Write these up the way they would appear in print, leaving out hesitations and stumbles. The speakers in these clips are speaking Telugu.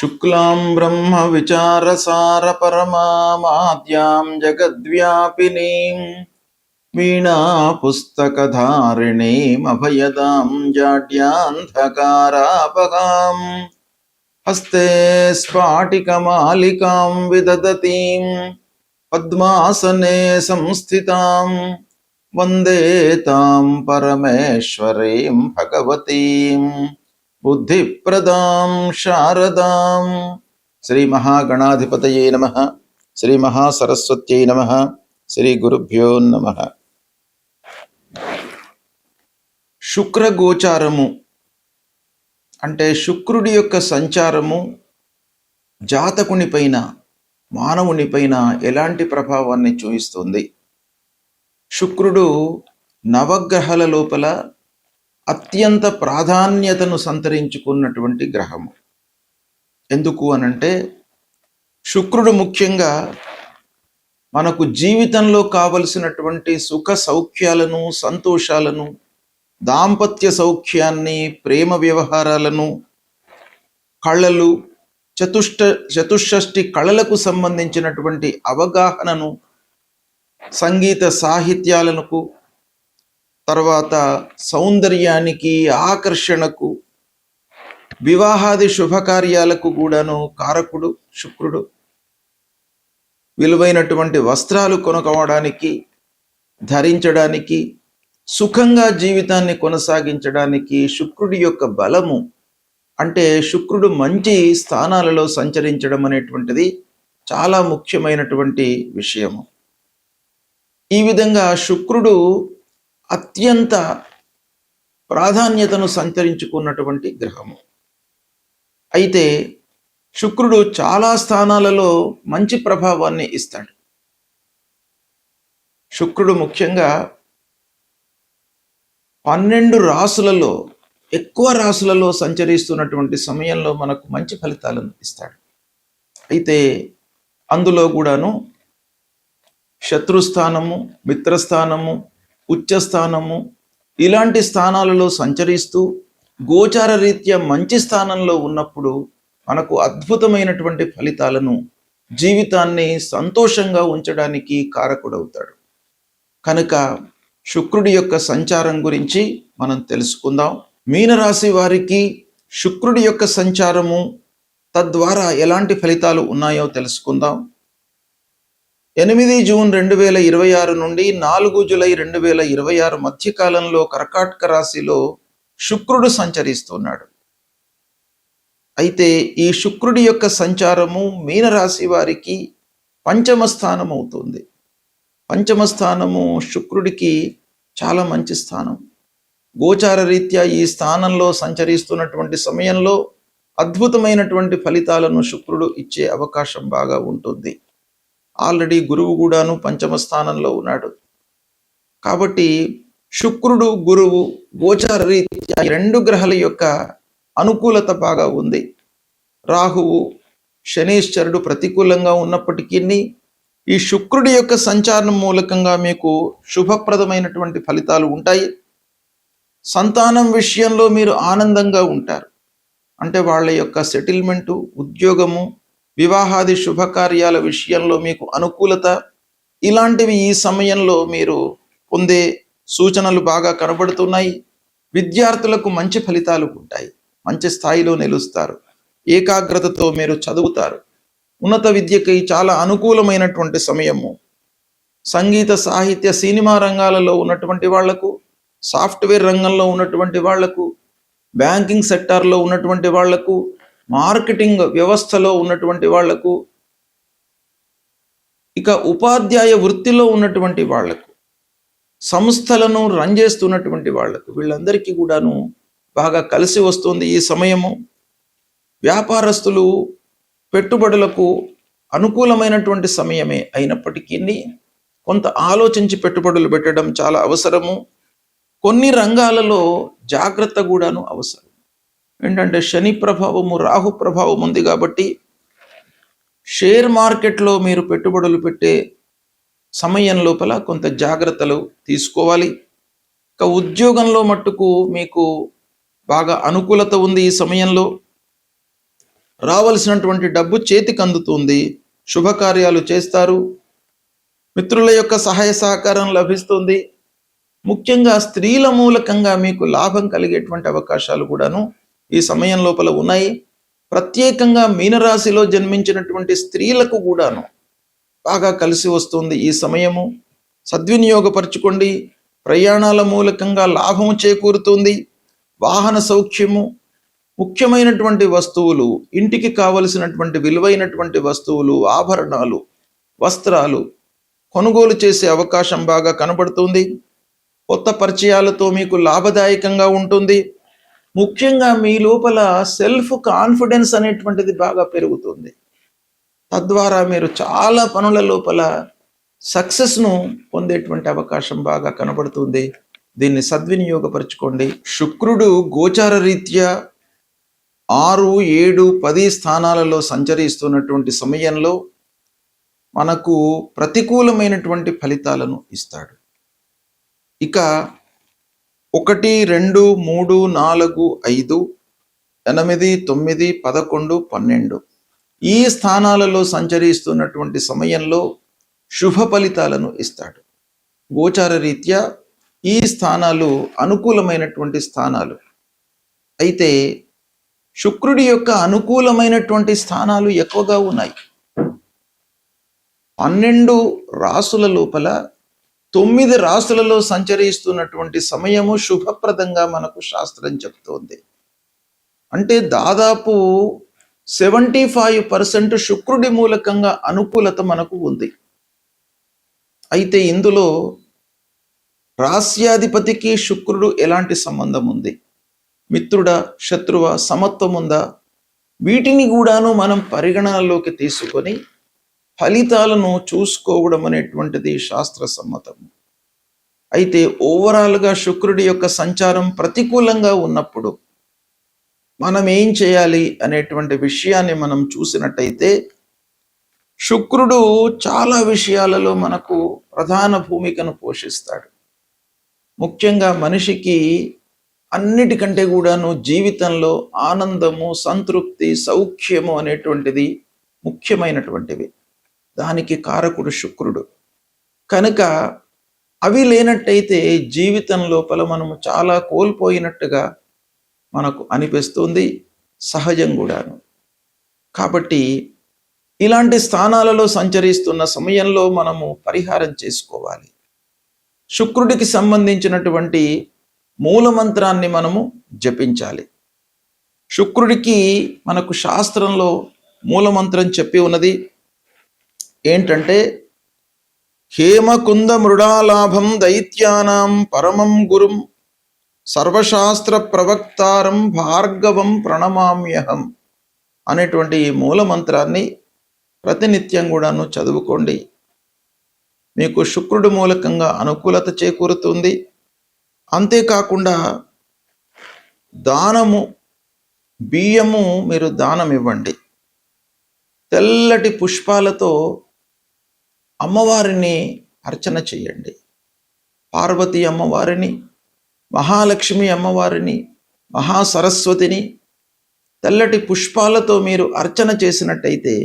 శుక్లాం బ్రహ్మ విచారసార పరమాద్యాం జగద్వ్యాపినీం వీణా పుస్తకధారిణీం అభయదాం జాడ్యాంధకారాపగాం హస్తే స్ఫాటికమాలికాం విదదతీం పద్మాసనే సంస్థితాం వందే తాం పరమేశ్వరీం భగవతీం బుద్ధిప్రదాం శారదాం. శ్రీ మహాగణాధిపతయే నమః. శ్రీ మహాసరస్వత్యై నమః. శ్రీ గురుభ్యో నమః. శుక్రగోచారము అంటే శుక్రుడి యొక్క సంచారము జాతకునిపైన మానవునిపైన ఎలాంటి ప్రభావాన్ని చూపిస్తుంది? శుక్రుడు నవగ్రహాల లోపల అత్యంత ప్రాధాన్యతను సంతరించుకున్నటువంటి గ్రహము. ఎందుకు అనంటే శుక్రుడు ముఖ్యంగా మనకు జీవితంలో కావలసినటువంటి సుఖ సౌఖ్యాలను, సంతోషాలను, దాంపత్య సౌఖ్యాన్ని, ప్రేమ వ్యవహారాలను, కళలు, చతుషష్ఠి కళలకు సంబంధించినటువంటి అవగాహనను, సంగీత సాహిత్యాలకు, తర్వాత సౌందర్యానికి, ఆకర్షణకు, వివాహాది శుభకార్యాలకు కూడాను కారకుడు శుక్రుడు. విలువైనటువంటి వస్త్రాలు కొనుక్కోవడానికి, ధరించడానికి, సుఖంగా జీవితాన్ని కొనసాగించడానికి శుక్రుడి యొక్క బలము అంటే శుక్రుడు మంచి స్థానాలలో సంచరించడం అనేటువంటిది చాలా ముఖ్యమైనటువంటి విషయము. ఈ విధంగా శుక్రుడు అత్యంత ప్రాధాన్యతను సంతరించుకున్నటువంటి గ్రహము. అయితే శుక్రుడు చాలా స్థానాలలో మంచి ప్రభావాన్ని ఇస్తాడు. శుక్రుడు ముఖ్యంగా 12 రాసులలో ఎక్కువ రాసులలో సంచరిస్తున్నటువంటి సమయంలో మనకు మంచి ఫలితాలను ఇస్తాడు. అయితే అందులో కూడాను శత్రుస్థానము, మిత్రస్థానము, ఉచ్చస్థానము ఇలాంటి స్థానాలలో సంచరిస్తూ గోచార రీత్యా మంచి స్థానంలో ఉన్నప్పుడు మనకు అద్భుతమైనటువంటి ఫలితాలను, జీవితాన్ని సంతోషంగా ఉంచడానికి కారకుడవుతాడు. కనుక శుక్రుడి యొక్క సంచారం గురించి మనం తెలుసుకుందాం. మీనరాశి వారికి శుక్రుడి యొక్క సంచారము తద్వారా ఎలాంటి ఫలితాలు ఉన్నాయో తెలుసుకుందాం. 8 జూన్ 2026 నుండి 4 జూలై 2026 మధ్యకాలంలో కర్కాటక రాశిలో శుక్రుడు సంచరిస్తున్నాడు. అయితే ఈ శుక్రుడి యొక్క సంచారము మీనరాశి వారికి పంచమ స్థానం అవుతుంది. పంచమ స్థానము శుక్రుడికి చాలా మంచి స్థానం. గోచార రీత్యా ఈ స్థానంలో సంచరిస్తున్నటువంటి సమయంలో అద్భుతమైనటువంటి ఫలితాలను శుక్రుడు ఇచ్చే అవకాశం బాగా ఉంటుంది. ఆల్రెడీ గురువు కూడాను పంచమ స్థానంలో ఉన్నాడు. కాబట్టి శుక్రుడు, గురువు గోచార రీత్యా 2 గ్రహాల యొక్క అనుకూలత బాగా ఉంది. రాహువు, శనీశ్వరుడు ప్రతికూలంగా ఉన్నప్పటికీ ఈ శుక్రుడి యొక్క సంచారం మూలకంగా మీకు శుభప్రదమైనటువంటి ఫలితాలు ఉంటాయి. సంతానం విషయంలో మీరు ఆనందంగా ఉంటారు. అంటే వాళ్ళ యొక్క సెటిల్మెంటు, ఉద్యోగము, వివాహాది శుభకార్యాల విషయంలో మీకు అనుకూలత ఇలాంటివి ఈ సమయంలో మీరు పొందే సూచనలు బాగా కనబడుతున్నాయి. విద్యార్థులకు మంచి ఫలితాలు ఉంటాయి. మంచి స్థాయిలో నిలుస్తారు. ఏకాగ్రతతో మీరు చదువుతారు. ఉన్నత విద్యకి చాలా అనుకూలమైనటువంటి సమయము. సంగీత, సాహిత్య, సినిమా రంగాలలో ఉన్నటువంటి వాళ్లకు, సాఫ్ట్వేర్ రంగంలో ఉన్నటువంటి వాళ్లకు, బ్యాంకింగ్ సెక్టార్లో ఉన్నటువంటి వాళ్లకు, మార్కెటింగ్ వ్యవస్థలో ఉన్నటువంటి వాళ్లకు, ఇక ఉపాధ్యాయ వృత్తిలో ఉన్నటువంటి వాళ్లకు, సంస్థలను రన్ చేస్తున్నటువంటి వాళ్లకు, వీళ్ళందరికీ కూడాను బాగా కలిసి వస్తుంది ఈ సమయము. వ్యాపారస్తులు పెట్టుబడులకు అనుకూలమైనటువంటి సమయమే అయినప్పటికీ కొంత ఆలోచించి పెట్టుబడులు పెట్టడం చాలా అవసరము. కొన్ని రంగాలలో జాగ్రత్త కూడాను అవసరం. ఏంటంటే శని ప్రభావము, రాహు ప్రభావం ఉంది కాబట్టి షేర్ మార్కెట్లో మీరు పెట్టుబడులు పెట్టే సమయం లోపల కొంత జాగ్రత్తలు తీసుకోవాలి. ఇక ఉద్యోగంలో మట్టుకు మీకు బాగా అనుకూలత ఉంది ఈ సమయంలో. రావలసినటువంటి డబ్బు చేతికి అందుతుంది, శుభకార్యాలు చేస్తారు, మిత్రుల యొక్క సహాయ సహకారం లభిస్తుంది. ముఖ్యంగా స్త్రీల మూలకంగా మీకు లాభం కలిగేటువంటి అవకాశాలు కూడాను ఈ సమయం లోపల ఉన్నాయి. ప్రత్యేకంగా మీనరాశిలో జన్మించినటువంటి స్త్రీలకు కూడాను బాగా కలిసి వస్తుంది ఈ సమయము. సద్వినియోగపరచుకోండి. ప్రయాణాల మూలకంగా లాభము చేకూరుతుంది. వాహన సౌఖ్యము, ముఖ్యమైనటువంటి వస్తువులు, ఇంటికి కావలసినటువంటి విలువైనటువంటి వస్తువులు, ఆభరణాలు, వస్త్రాలు కొనుగోలు చేసే అవకాశం బాగా కనబడుతుంది. కొత్త పరిచయాలతో మీకు లాభదాయకంగా ఉంటుంది. ముఖ్యంగా మీ లోపల సెల్ఫ్ కాన్ఫిడెన్స్ అనేటువంటిది బాగా పెరుగుతుంది. తద్వారా మీరు చాలా పనుల లోపల సక్సెస్ను పొందేటువంటి అవకాశం బాగా కనబడుతుంది. దీన్ని సద్వినియోగపరచుకోండి. శుక్రుడు గోచార రీత్యా 6, 7, 10 స్థానాలలో సంచరిస్తున్నటువంటి సమయంలో మనకు ప్రతికూలమైనటువంటి ఫలితాలను ఇస్తాడు. ఇక 1, 2, 3, 4, 5, 8, 9, 11, 12 ఈ స్థానాలలో సంచరిస్తున్నటువంటి సమయంలో శుభ ఫలితాలను ఇస్తాడు. గోచార రీత్యా ఈ స్థానాలు అనుకూలమైనటువంటి స్థానాలు. అయితే శుక్రుడి యొక్క అనుకూలమైనటువంటి స్థానాలు ఎక్కువగా ఉన్నాయి. 12 రాసుల లోపల 9 రాసులలో సంచరిస్తున్నటువంటి సమయము శుభప్రదంగా మనకు శాస్త్రం చెప్తోంది. అంటే దాదాపు 75% శుక్రుడి మూలకంగా అనుకూలత మనకు ఉంది. అయితే ఇందులో రాస్యాధిపతికి శుక్రుడు ఎలాంటి సంబంధం ఉంది, మిత్రుడా, శత్రువ, సమత్వం ఉందా, వీటిని కూడాను మనం పరిగణనలోకి తీసుకొని ఫలితాలను చూసుకోవడం అనేటువంటిది శాస్త్ర సమ్మతం. అయితే ఓవరాల్గా శుక్రుడి యొక్క సంచారం ప్రతికూలంగా ఉన్నప్పుడు మనం ఏం చేయాలి అనేటువంటి విషయాన్ని మనం చూసినట్టయితే శుక్రుడు చాలా విషయాలలో మనకు ప్రధాన భూమికను పోషిస్తాడు. ముఖ్యంగా మనిషికి అన్నిటికంటే కూడాను జీవితంలో ఆనందము, సంతృప్తి, సౌఖ్యము అనేటువంటిది ముఖ్యమైనటువంటివి. దానికి కారకుడు శుక్రుడు. కనుక అవి లేనట్టయితే జీవితం లోపల మనము చాలా కోల్పోయినట్టుగా మనకు అనిపిస్తుంది, సహజం కూడాను. కాబట్టి ఇలాంటి స్థానాలలో సంచరిస్తున్న సమయంలో మనము పరిహారం చేసుకోవాలి. శుక్రుడికి సంబంధించినటువంటి మూలమంత్రాన్ని మనము జపించాలి. శుక్రుడికి మనకు శాస్త్రంలో మూలమంత్రం చెప్పి ఉన్నది ఏంటంటే, హేమకుంద మృడాలాభం దైత్యానాం పరమం గురుం సర్వశాస్త్ర ప్రవక్తారం భార్గవం ప్రణమామ్యహం అనేటువంటి ఈ మూలమంత్రాన్ని ప్రతినిత్యం కూడాను చదువుకోండి. మీకు శుక్రుడు మూలకంగా అనుకూలత చేకూరుతుంది. అంతేకాకుండా దానము, బియ్యము మీరు దానం ఇవ్వండి. తెల్లటి పుష్పాలతో అమ్మవారిని అర్చన చేయండి. పార్వతీ అమ్మవారిని, మహాలక్ష్మి అమ్మవారిని, మహాసరస్వతిని తెల్లటి పుష్పాలతో మీరు అర్చన చేసినట్టయితే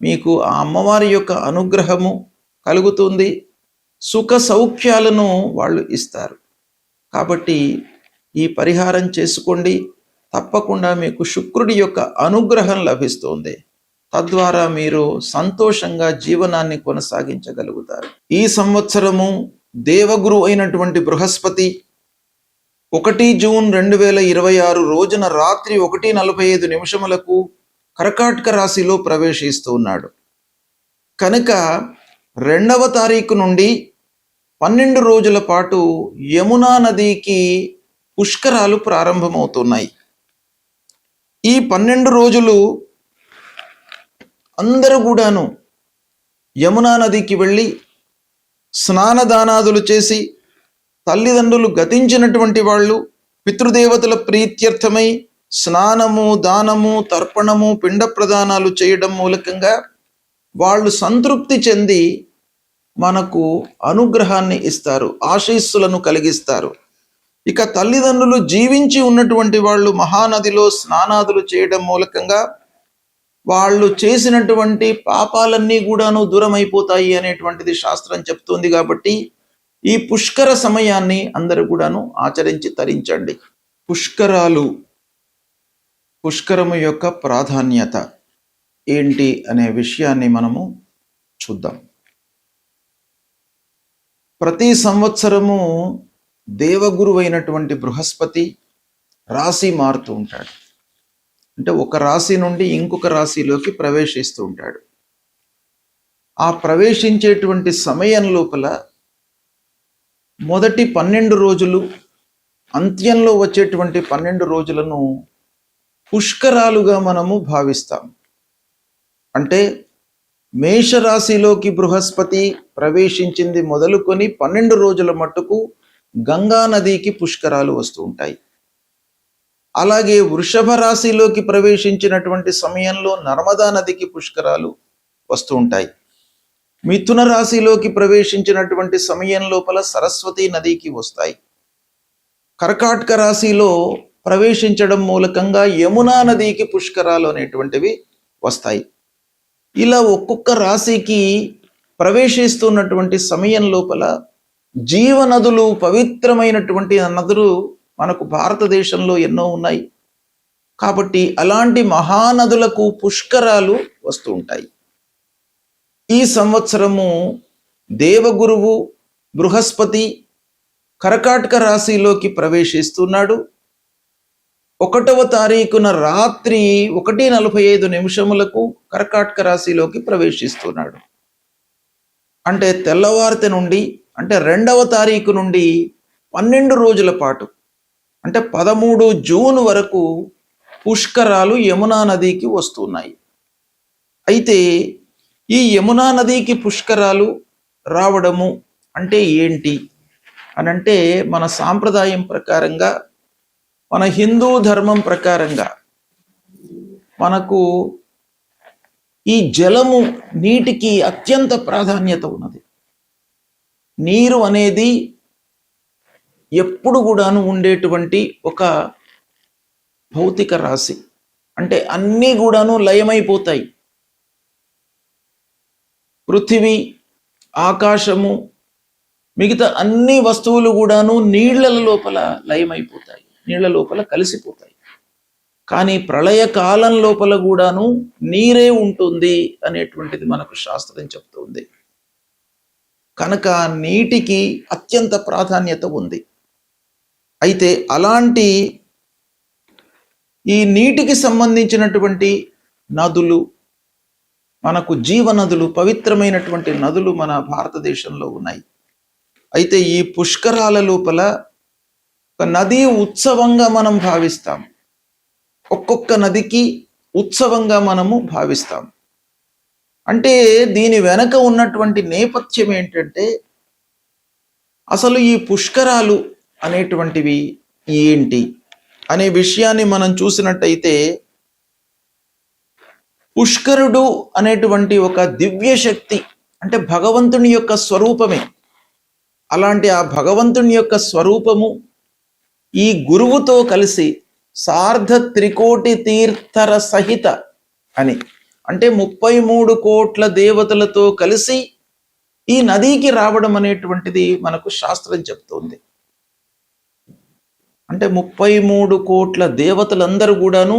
మీకు ఆ అమ్మవారి యొక్క అనుగ్రహము కలుగుతుంది. సుఖ సౌఖ్యాలను వాళ్ళు ఇస్తారు. కాబట్టి ఈ పరిహారం చేసుకోండి. తప్పకుండా మీకు శుక్రుడి యొక్క అనుగ్రహం లభిస్తుంది. తద్వారా మీరు సంతోషంగా జీవనాన్ని కొనసాగించగలుగుతారు. ఈ సంవత్సరము దేవగురు అయినటువంటి బృహస్పతి 1 జూన్ 2026 రోజున రాత్రి 1:45 కర్కాటక రాశిలో ప్రవేశిస్తున్నాడు. కనుక 2వ తారీఖు నుండి 12 రోజుల పాటు యమునా నదికి పుష్కరాలు ప్రారంభమవుతున్నాయి. ఈ 12 రోజులు అందరూ కూడాను యమునా నదికి వెళ్ళి స్నానదానాదులు చేసి, తల్లిదండ్రులు గతించినటువంటి వాళ్ళు పితృదేవతల ప్రీత్యర్థమై స్నానము, దానము, తర్పణము, పిండ ప్రదానాలు చేయడం మూలకంగా వాళ్ళు సంతృప్తి చెంది మనకు అనుగ్రహాన్ని ఇస్తారు, ఆశీస్సులను కలిగిస్తారు. ఇక తల్లిదండ్రులు జీవించి ఉన్నటువంటి వాళ్ళు మహానదిలో స్నానాదులు చేయడం మూలకంగా వాళ్ళు చేసినటువంటి పాపాలన్నీ కూడాను దూరం అయిపోతాయి అనేటువంటిది శాస్త్రం చెప్తుంది. కాబట్టి ఈ పుష్కర సమయాన్ని అందరూ కూడాను ఆచరించి తరించండి. పుష్కరము యొక్క ప్రాధాన్యత ఏంటి అనే విషయాన్ని మనము చూద్దాం. ప్రతి సంవత్సరము దేవగురు అయినటువంటి బృహస్పతి రాశి మారుతూ ఉంటాడు. అంటే ఒక రాశి నుండి ఇంకొక రాశిలోకి ప్రవేశిస్తూ ఉంటాడు. ఆ ప్రవేశించేటువంటి సమయం లోపల మొదటి 12 రోజులు, అంత్యంలో వచ్చేటువంటి 12 రోజులను పుష్కరాలుగా మనము భావిస్తాం. అంటే మేషరాశిలోకి బృహస్పతి ప్రవేశించింది మొదలుకొని 12 రోజుల మట్టుకు గంగా నదికి పుష్కరాలు వస్తూ ఉంటాయి. అలాగే వృషభ రాశిలోకి ప్రవేశించినటువంటి సమయంలో నర్మదా నదికి పుష్కరాలు వస్తూ ఉంటాయి. మిథున రాశిలోకి ప్రవేశించినటువంటి సమయం లోపల సరస్వతి నదికి వస్తాయి. కర్కాటక రాశిలో ప్రవేశించడం మూలకంగా యమునా నదికి పుష్కరాలు అనేటువంటివి వస్తాయి. ఇలా ఒక్కొక్క రాశికి ప్రవేశిస్తున్నటువంటి సమయం లోపల జీవనదులు, పవిత్రమైనటువంటి నదులు మనకు భారతదేశంలో ఎన్నో ఉన్నాయి. కాబట్టి అలాంటి మహానదులకు పుష్కరాలు వస్తూ ఉంటాయి. ఈ సంవత్సరము దేవగురువు బృహస్పతి కర్కాటక రాశిలోకి ప్రవేశిస్తున్నాడు. 1వ తారీఖున రాత్రి 1:45 కర్కాటక రాశిలోకి ప్రవేశిస్తున్నాడు. అంటే తెల్లవారితే నుండి, అంటే 2వ తారీఖు నుండి 12 రోజుల పాటు, అంటే 13 జూన్ వరకు పుష్కరాలు యమునా నదికి వస్తున్నాయి. అయితే ఈ యమునా నదికి పుష్కరాలు రావడము అంటే ఏంటి అనంటే, మన సాంప్రదాయం ప్రకారంగా, మన హిందూ ధర్మం ప్రకారంగా మనకు ఈ జలము, నీటికి అత్యంత ప్రాధాన్యత ఉన్నది. నీరు అనేది ఎప్పుడు కూడాను ఉండేటువంటి ఒక భౌతిక రాశి. అంటే అన్నీ కూడాను లయమైపోతాయి. పృథివీ, ఆకాశము, మిగతా అన్ని వస్తువులు కూడాను నీళ్ల లోపల లయమైపోతాయి, నీళ్ల లోపల కలిసిపోతాయి. కానీ ప్రళయ కాలం లోపల కూడాను నీరే ఉంటుంది అనేటువంటిది మనకు శాస్త్రం చెప్తుంది. కనుక నీటికి అత్యంత ప్రాధాన్యత ఉంది. అయితే అలాంటి ఈ నీటికి సంబంధించినటువంటి నదులు, మనకు జీవనదులు, పవిత్రమైనటువంటి నదులు మన భారతదేశంలో ఉన్నాయి. అయితే ఈ పుష్కరాల లోపల ఒక నదీ ఉత్సవంగా మనం భావిస్తాం. ఒక్కొక్క నదికి ఉత్సవంగా మనము భావిస్తాం. అంటే దీని వెనక ఉన్నటువంటి నేపథ్యం ఏంటంటే, అసలు ఈ పుష్కరాలు అనేటువంటివి ఏంటి అనే విషయాన్ని మనం చూసినట్టయితే, పుష్కరుడు అనేటువంటి ఒక దివ్య శక్తి, అంటే భగవంతుని యొక్క స్వరూపమే. అలాంటి ఆ భగవంతుని యొక్క స్వరూపము ఈ గురువుతో కలిసి సార్ధ త్రికోటి తీర్థర సహిత అని, అంటే 33 కోట్ల దేవతలతో కలిసి ఈ నదికి రావడం అనేటువంటిది మనకు శాస్త్రం చెప్తోంది. అంటే 33 కోట్ల దేవతలందరూ కూడాను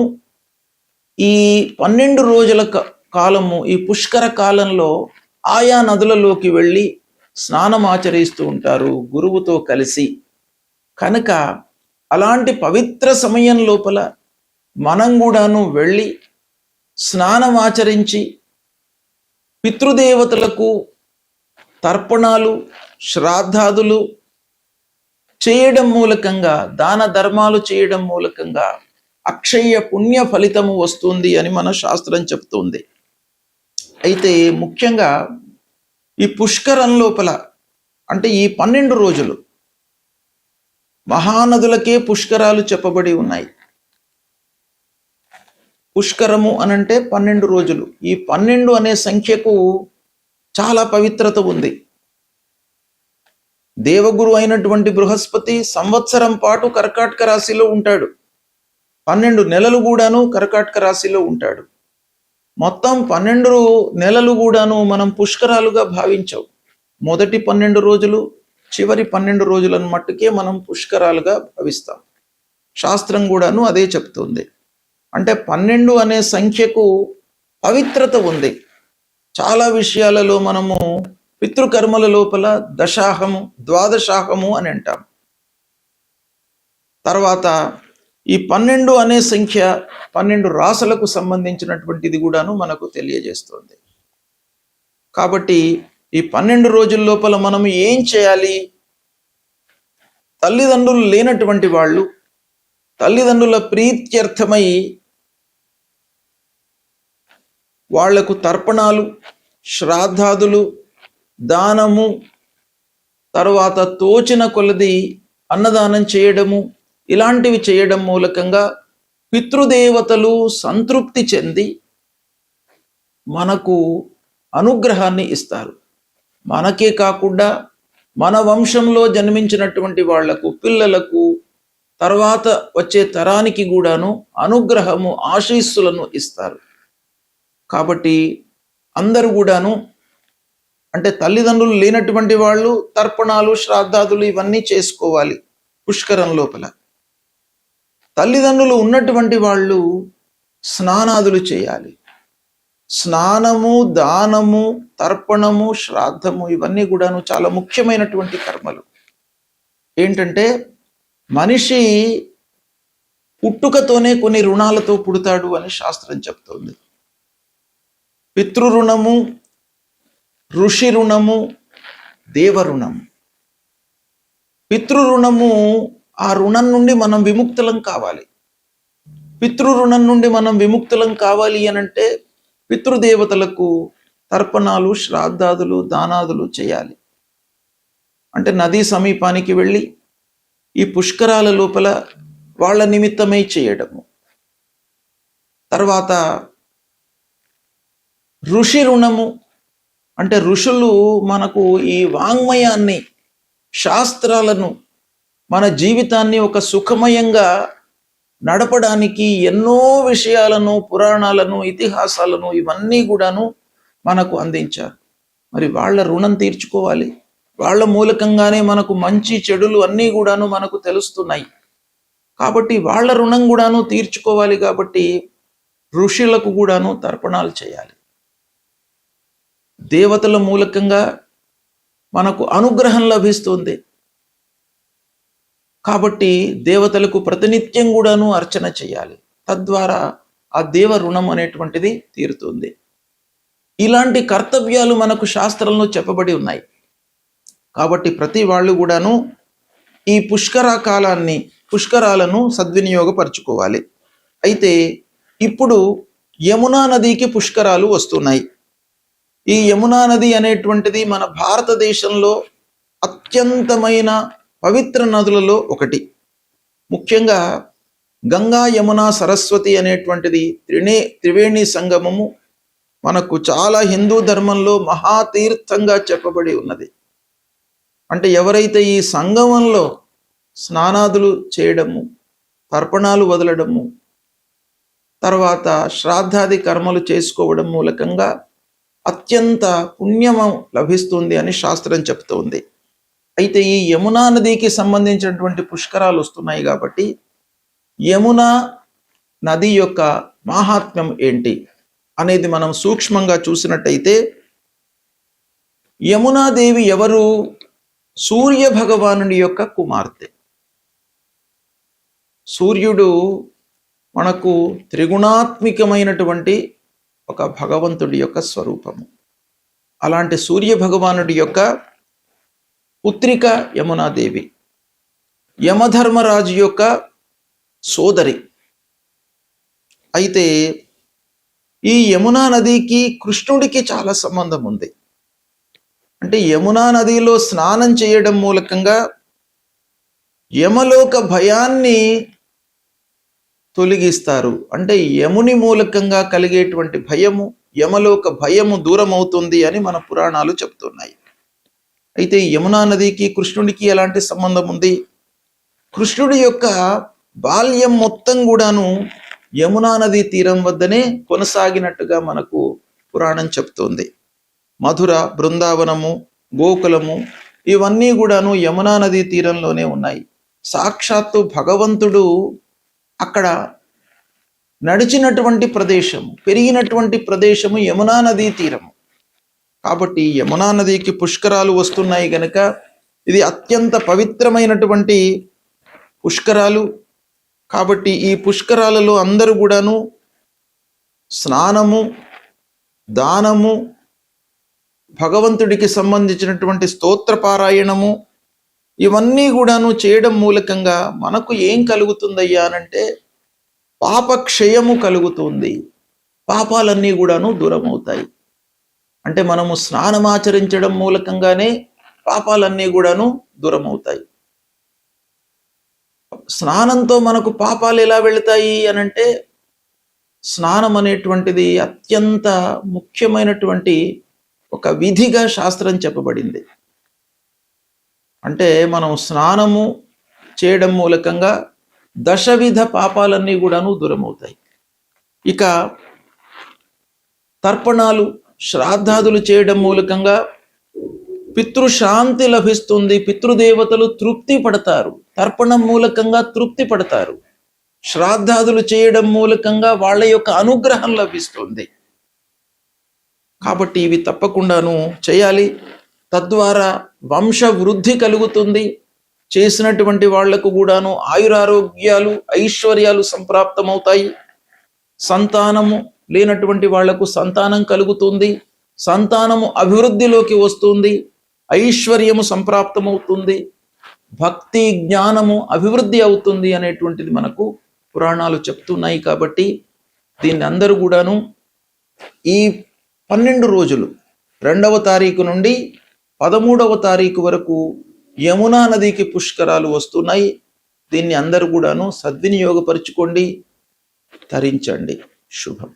ఈ 12 రోజుల కాలము, ఈ పుష్కర కాలంలో ఆయా నదులలోకి వెళ్ళి స్నానం ఆచరిస్తూ ఉంటారు గురువుతో కలిసి. కనుక అలాంటి పవిత్ర సమయం లోపల మనం కూడాను వెళ్ళి స్నానం ఆచరించి పితృదేవతలకు తర్పణాలు, శ్రాద్ధాదులు చేయడం మూలకంగా, దాన ధర్మాలు చేయడం మూలకంగా అక్షయ పుణ్య ఫలితము వస్తుంది అని మన శాస్త్రం చెప్తుంది. అయితే ముఖ్యంగా ఈ పుష్కరం లోపల, అంటే ఈ 12 రోజులు మహానదులకే పుష్కరాలు చెప్పబడి ఉన్నాయి. పుష్కరము అనంటే 12 రోజులు. ఈ 12 అనే సంఖ్యకు చాలా పవిత్రత ఉంది. దేవగురు అయినటువంటి బృహస్పతి సంవత్సరం పాటు కర్కాటక రాశిలో ఉంటాడు. 12 నెలలు కూడాను కర్కాటక రాశిలో ఉంటాడు. మొత్తం 12 నెలలు కూడాను మనం పుష్కరాలుగా భావించవు. మొదటి 12 రోజులు, చివరి 12 రోజులను మట్టుకే మనం పుష్కరాలుగా భావిస్తాం. శాస్త్రం కూడాను అదే చెప్తుంది. అంటే 12 అనే సంఖ్యకు పవిత్రత ఉంది. చాలా విషయాలలో మనము పితృకర్మల లోపల దశాహము, ద్వాదశాహము అని అంటాం. తర్వాత ఈ 12 అనే సంఖ్య 12 రాసులకు సంబంధించినటువంటిది కూడాను మనకు తెలియజేస్తుంది. కాబట్టి ఈ 12 రోజుల లోపల మనం ఏం చేయాలి? తల్లిదండ్రులు లేనటువంటి వాళ్ళు తల్లిదండ్రుల ప్రీత్యర్థమై వాళ్లకు తర్పణాలు, శ్రాద్ధాదులు, దానము, తర్వాత తోచిన కొలది అన్నదానం చేయడము, ఇలాంటివి చేయడం మూలకంగా పితృదేవతలు సంతృప్తి చెంది మనకు అనుగ్రహాన్ని ఇస్తారు. మనకే కాకుండా మన వంశంలో జన్మించినటువంటి వాళ్లకు, పిల్లలకు, తర్వాత వచ్చే తరానికి కూడాను అనుగ్రహము, ఆశీస్సులను ఇస్తారు. కాబట్టి అందరూ కూడాను, అంటే తల్లిదండ్రులు లేనటువంటి వాళ్ళు తర్పణాలు, శ్రాద్ధాదులు ఇవన్నీ చేసుకోవాలి పుష్కరం లోపల. తల్లిదండ్రులు ఉన్నటువంటి వాళ్ళు స్నానాదులు చేయాలి. స్నానము, దానము, తర్పణము, శ్రాద్ధము ఇవన్నీ కూడాను చాలా ముఖ్యమైనటువంటి కర్మలు. ఏంటంటే మనిషి పుట్టుకతోనే కొన్ని రుణాలతో పుడతాడు అని శాస్త్రం చెప్తుంది. పితృ రుణము, ఋషి రుణము, దేవ రుణము. పితృ రుణము, ఆ రుణం నుండి మనం విముక్తులం కావాలి. పితృ రుణం నుండి మనం విముక్తులం కావాలి అనంటే పితృదేవతలకు తర్పణాలు, శ్రాద్ధాదులు, దానాదులు చేయాలి. అంటే నదీ సమీపానికి వెళ్ళి ఈ పుష్కరాల లోపల వాళ్ళ నిమిత్తమై చేయడము. తర్వాత ఋషి రుణము, అంటే ఋషులు మనకు ఈ వాంగ్మయాన్ని, శాస్త్రాలను, మన జీవితాన్ని ఒక సుఖమయంగా నడపడానికి ఎన్నో విషయాలను, పురాణాలను, ఇతిహాసాలను ఇవన్నీ కూడాను మనకు అందించారు. మరి వాళ్ళ రుణం తీర్చుకోవాలి. వాళ్ళ మూలకంగానే మనకు మంచి చెడులు అన్నీ కూడాను మనకు తెలుస్తున్నాయి. కాబట్టి వాళ్ళ రుణం కూడాను తీర్చుకోవాలి. కాబట్టి ఋషులకు కూడాను తర్పణాలు చేయాలి. దేవతల మూలకంగా మనకు అనుగ్రహం లభిస్తుంది. కాబట్టి దేవతలకు ప్రతినిత్యం కూడాను అర్చన చేయాలి. తద్వారా ఆ దేవ రుణం అనేటువంటిది తీరుతుంది. ఇలాంటి కర్తవ్యాలు మనకు శాస్త్రంలో చెప్పబడి ఉన్నాయి. కాబట్టి ప్రతి వాళ్ళు కూడాను ఈ పుష్కరాలను సద్వినియోగపరచుకోవాలి. అయితే ఇప్పుడు యమునా నదికి పుష్కరాలు వస్తున్నాయి. ఈ యమునా నది అనేటువంటిది మన భారతదేశంలో అత్యంతమైన పవిత్ర నదులలో ఒకటి. ముఖ్యంగా గంగా, యమున, సరస్వతి అనేటువంటిది త్రివేణి సంగమము మనకు చాలా హిందూ ధర్మంలో మహాతీర్థంగా చెప్పబడి ఉన్నది. అంటే ఎవరైతే ఈ సంగమంలో స్నానాదులు చేయడము, తర్పణాలు వదలడము, తర్వాత శ్రాద్ధాది కర్మలు చేసుకోవడం మూలకంగా అత్యంత పుణ్యము లభిస్తుంది అని శాస్త్రం చెప్తోంది. అయితే ఈ యమునా నదికి సంబంధించినటువంటి పుష్కరాలు వస్తున్నాయి. కాబట్టి యమునా నది యొక్క మాహాత్మ్యం ఏంటి అనేది మనం సూక్ష్మంగా చూసినట్టయితే, యమునాదేవి ఎవరు? సూర్య భగవానుడి యొక్క కుమార్తె. సూర్యుడు మనకు త్రిగుణాత్మికమైనటువంటి ఒక భగవంతుడి యొక్క స్వరూపము. అలాంటి సూర్య భగవానుడి యొక్క పుత్రిక యమునాదేవి, యమధర్మరాజు యొక్క సోదరి. అయితే ఈ యమునా నదికి కృష్ణుడికి చాలా సంబంధం ఉంది. అంటే యమునా నదిలో స్నానం చేయడం మూలకంగా యమలోక భయాన్ని తొలగిస్తారు. అంటే యముని మూలకంగా కలిగేటువంటి భయము, యమలోక భయము దూరం అవుతుంది అని మన పురాణాలు చెప్తున్నాయి. అయితే యమునా నదికి కృష్ణుడికి ఎలాంటి సంబంధం ఉంది? కృష్ణుడి యొక్క బాల్యం మొత్తం కూడాను యమునా నదీ తీరం వద్దనే కొనసాగినట్టుగా మనకు పురాణం చెప్తోంది. మధుర, బృందావనము, గోకులము ఇవన్నీ కూడాను యమునా నదీ తీరంలోనే ఉన్నాయి. సాక్షాత్తు భగవంతుడు అక్కడ నడిచినటువంటి ప్రదేశము, పెరిగినటువంటి ప్రదేశము యమునా నదీ తీరము. కాబట్టి యమునా నదికి పుష్కరాలు వస్తున్నాయి గనక ఇది అత్యంత పవిత్రమైనటువంటి పుష్కరాలు. కాబట్టి ఈ పుష్కరాలలో అందరూ కూడాను స్నానము, దానము, భగవంతుడికి సంబంధించినటువంటి స్తోత్ర పారాయణము ఇవన్నీ కూడాను చేయడం మూలకంగా మనకు ఏం కలుగుతుందయ్యా అనంటే పాపక్షయము కలుగుతుంది. పాపాలన్నీ కూడాను దూరం అవుతాయి. అంటే మనము స్నానమాచరించడం మూలకంగానే పాపాలన్నీ కూడాను దూరం అవుతాయి. స్నానంతో మనకు పాపాలు ఎలా వెళతాయి అనంటే స్నానం అనేటువంటిది అత్యంత ముఖ్యమైనటువంటి ఒక విధిగా శాస్త్రం చెప్పబడింది. అంటే మనం స్నానము చేయడం మూలకంగా దశవిధ పాపాలన్నీ కూడాను దూరమవుతాయి. ఇక తర్పణాలు, శ్రాద్ధాదులు చేయడం మూలకంగా పితృశాంతి లభిస్తుంది. పితృదేవతలు తృప్తి పడతారు. తర్పణం మూలకంగా తృప్తి పడతారు. శ్రాద్ధాదులు చేయడం మూలకంగా వాళ్ళ యొక్క అనుగ్రహం లభిస్తుంది. కాబట్టి ఇవి తప్పకుండాను చేయాలి. తద్వారా వంశ వృద్ధి కలుగుతుంది. చేసినటువంటి వాళ్లకు కూడాను ఆయురారోగ్యాలు, ఐశ్వర్యాలు సంప్రాప్తమవుతాయి. సంతానము లేనటువంటి వాళ్లకు సంతానం కలుగుతుంది. సంతానము అభివృద్ధిలోకి వస్తుంది. ఐశ్వర్యము సంప్రాప్తమవుతుంది. భక్తి, జ్ఞానము అభివృద్ధి అవుతుంది అనేటువంటిది మనకు పురాణాలు చెప్తున్నాయి. కాబట్టి దీన్ని అందరూ కూడాను ఈ 12 రోజులు 2వ తారీఖు నుండి 13వ తారీఖు వరకు యమునా నదికి పుష్కరాలు వస్తున్నాయి. దీన్ని అందరూ కూడాను సద్వినియోగపరుచుకోండి, తరించండి. శుభం.